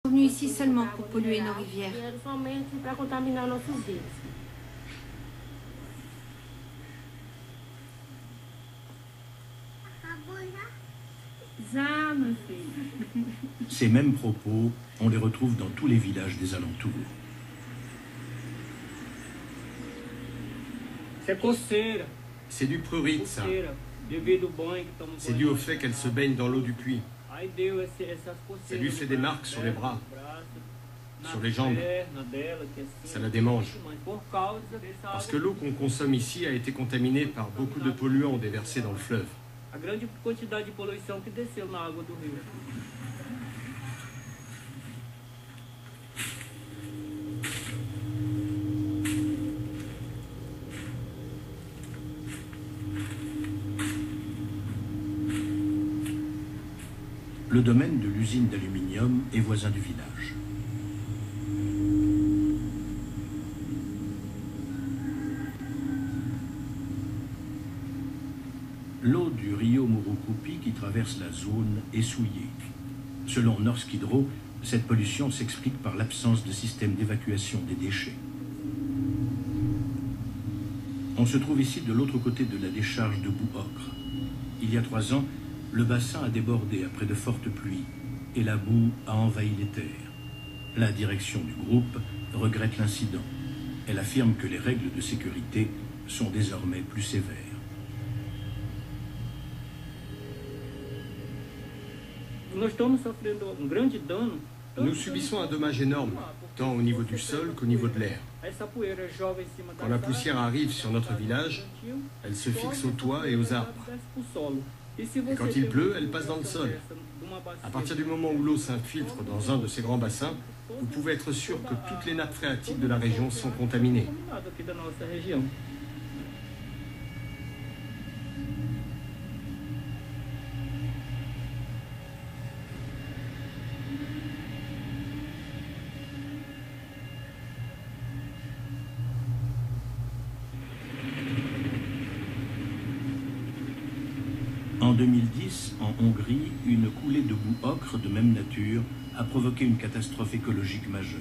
Venu ici seulement pour polluer nos rivières. Ces mêmes propos, on les retrouve dans tous les villages des alentours. C'est du prurite, ça. C'est dû au fait qu'elle se baigne dans l'eau du puits. Ça lui fait des marques sur les bras, sur les jambes. Ça la démange. Parce que l'eau qu'on consomme ici a été contaminée par beaucoup de polluants déversés dans le fleuve. Le domaine de l'usine d'aluminium est voisin du village. L'eau du rio Murucupi qui traverse la zone est souillée. Selon Norsk Hydro, cette pollution s'explique par l'absence de système d'évacuation des déchets. On se trouve ici de l'autre côté de la décharge de boue-ocre. Il y a 3 ans, le bassin a débordé après de fortes pluies et la boue a envahi les terres. La direction du groupe regrette l'incident. Elle affirme que les règles de sécurité sont désormais plus sévères. Nous subissons un dommage énorme, tant au niveau du sol qu'au niveau de l'air. Quand la poussière arrive sur notre village, elle se fixe au toit et aux arbres. Et quand il pleut, elle passe dans le sol. À partir du moment où l'eau s'infiltre dans un de ces grands bassins, vous pouvez être sûr que toutes les nappes phréatiques de la région sont contaminées. En 2010, en Hongrie, une coulée de boue ocre de même nature a provoqué une catastrophe écologique majeure.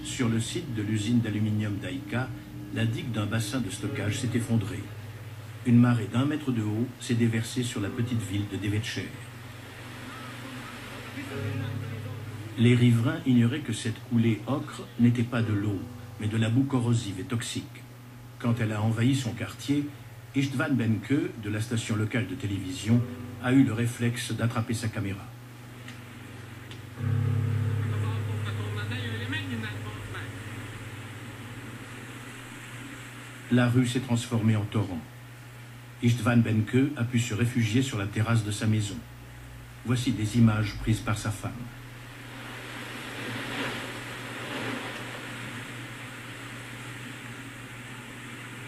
Sur le site de l'usine d'aluminium d'Aïka, la digue d'un bassin de stockage s'est effondrée. Une marée d'1 mètre de haut s'est déversée sur la petite ville de Devecser. Les riverains ignoraient que cette coulée ocre n'était pas de l'eau, mais de la boue corrosive et toxique. Quand elle a envahi son quartier, Istvan Benke, de la station locale de télévision, a eu le réflexe d'attraper sa caméra. La rue s'est transformée en torrent. Istvan Benke a pu se réfugier sur la terrasse de sa maison. Voici des images prises par sa femme.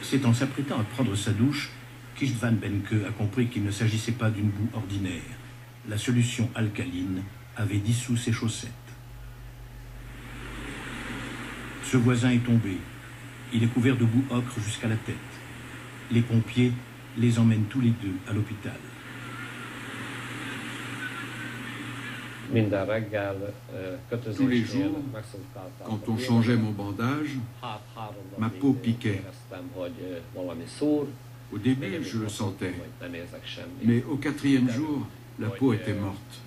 C'est en s'apprêtant à prendre sa douche qu'Istvan Benke a compris qu'il ne s'agissait pas d'une boue ordinaire. La solution alcaline avait dissous ses chaussettes. Ce voisin est tombé. Il est couvert de boue ocre jusqu'à la tête. Les pompiers les emmènent tous les deux à l'hôpital. Tous les jours, quand on changeait mon bandage, ma peau piquait. Au début, je le sentais, mais au 4e jour, la peau était morte.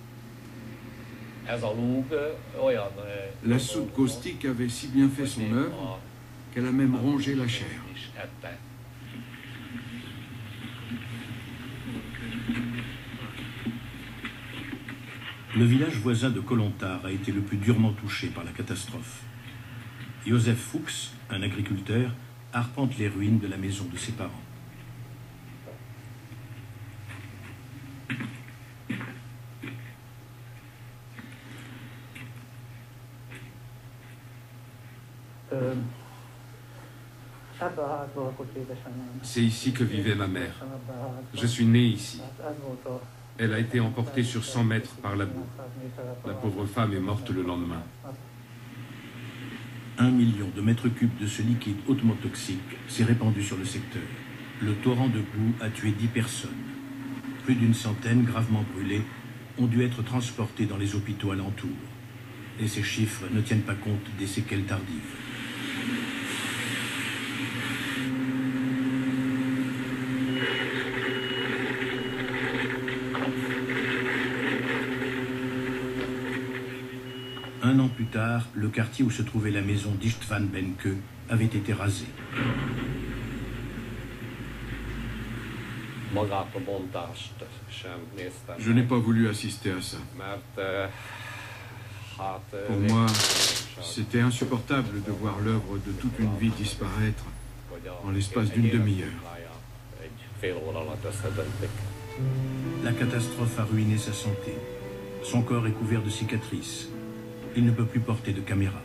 La soude caustique avait si bien fait son œuvre qu'elle a même rongé la chair. Le village voisin de Kolontar a été le plus durement touché par la catastrophe. Josef Fuchs, un agriculteur, arpente les ruines de la maison de ses parents. C'est ici que vivait ma mère. Je suis né ici. Elle a été emportée sur 100 mètres par la boue. La pauvre femme est morte le lendemain. 1 million de mètres cubes de ce liquide hautement toxique s'est répandu sur le secteur. Le torrent de boue a tué 10 personnes. Plus d'une centaine, gravement brûlées, ont dû être transportées dans les hôpitaux alentours. Et ces chiffres ne tiennent pas compte des séquelles tardives. Un an plus tard, le quartier où se trouvait la maison d'Istvan Benke avait été rasé. Je n'ai pas voulu assister à ça. Pour moi, c'était insupportable de voir l'œuvre de toute une vie disparaître en l'espace d'une demi-heure. La catastrophe a ruiné sa santé. Son corps est couvert de cicatrices. Il ne peut plus porter de caméra.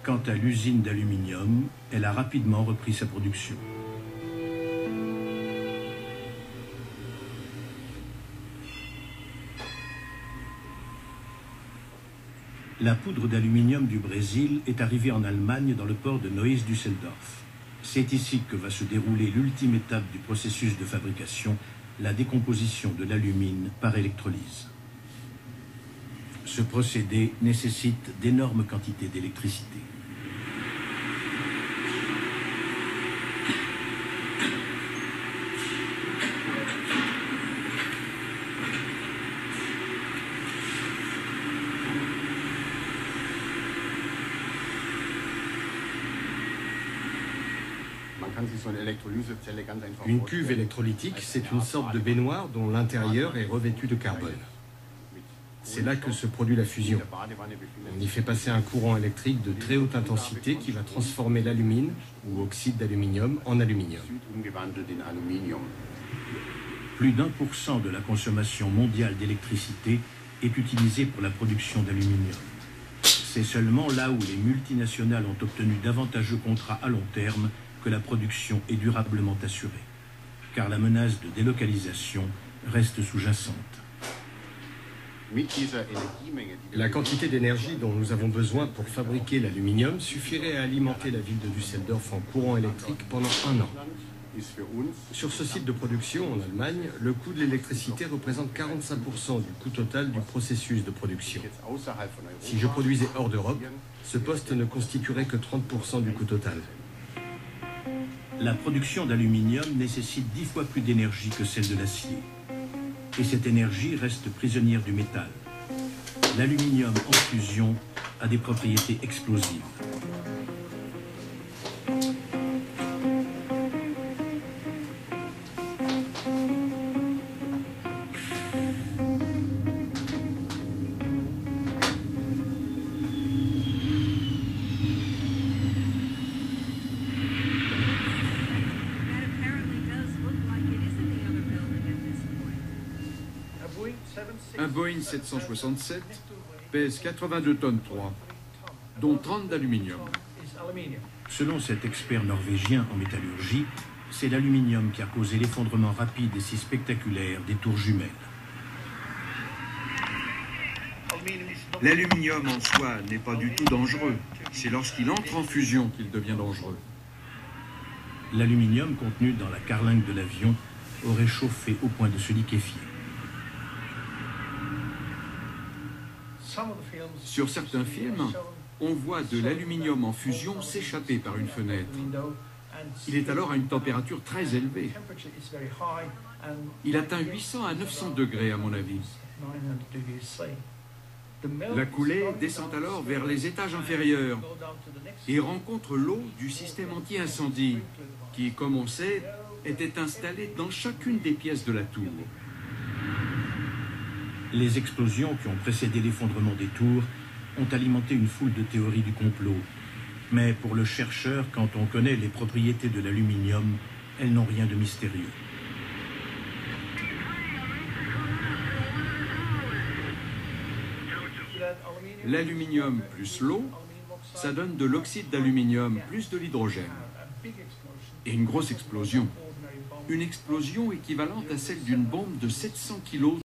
Quant à l'usine d'aluminium, elle a rapidement repris sa production. La poudre d'aluminium du Brésil est arrivée en Allemagne dans le port de Neuss-Düsseldorf. C'est ici que va se dérouler l'ultime étape du processus de fabrication, la décomposition de l'alumine par électrolyse. Ce procédé nécessite d'énormes quantités d'électricité. Une cuve électrolytique, c'est une sorte de baignoire dont l'intérieur est revêtu de carbone. C'est là que se produit la fusion. On y fait passer un courant électrique de très haute intensité qui va transformer l'alumine, ou oxyde d'aluminium, en aluminium. Plus d'1% de la consommation mondiale d'électricité est utilisée pour la production d'aluminium. C'est seulement là où les multinationales ont obtenu d'avantageux contrats à long terme que la production est durablement assurée, car la menace de délocalisation reste sous-jacente. La quantité d'énergie dont nous avons besoin pour fabriquer l'aluminium suffirait à alimenter la ville de Düsseldorf en courant électrique pendant 1 an. Sur ce site de production en Allemagne, le coût de l'électricité représente 45% du coût total du processus de production. Si je produisais hors d'Europe, ce poste ne constituerait que 30% du coût total. La production d'aluminium nécessite 10 fois plus d'énergie que celle de l'acier. Et cette énergie reste prisonnière du métal. L'aluminium en fusion a des propriétés explosives. Un Boeing 767 pèse 82 tonnes 3, dont 30 d'aluminium. Selon cet expert norvégien en métallurgie, c'est l'aluminium qui a causé l'effondrement rapide et si spectaculaire des tours jumelles. L'aluminium en soi n'est pas du tout dangereux. C'est lorsqu'il entre en fusion qu'il devient dangereux. L'aluminium contenu dans la carlingue de l'avion aurait chauffé au point de se liquéfier. Sur certains films, on voit de l'aluminium en fusion s'échapper par une fenêtre. Il est alors à une température très élevée. Il atteint 800 à 900 degrés à mon avis. La coulée descend alors vers les étages inférieurs et rencontre l'eau du système anti-incendie qui, comme on sait, était installé dans chacune des pièces de la tour. Les explosions qui ont précédé l'effondrement des tours ont alimenté une foule de théories du complot. Mais pour le chercheur, quand on connaît les propriétés de l'aluminium, elles n'ont rien de mystérieux. L'aluminium plus l'eau, ça donne de l'oxyde d'aluminium plus de l'hydrogène. Et une grosse explosion. Une explosion équivalente à celle d'une bombe de 700 kg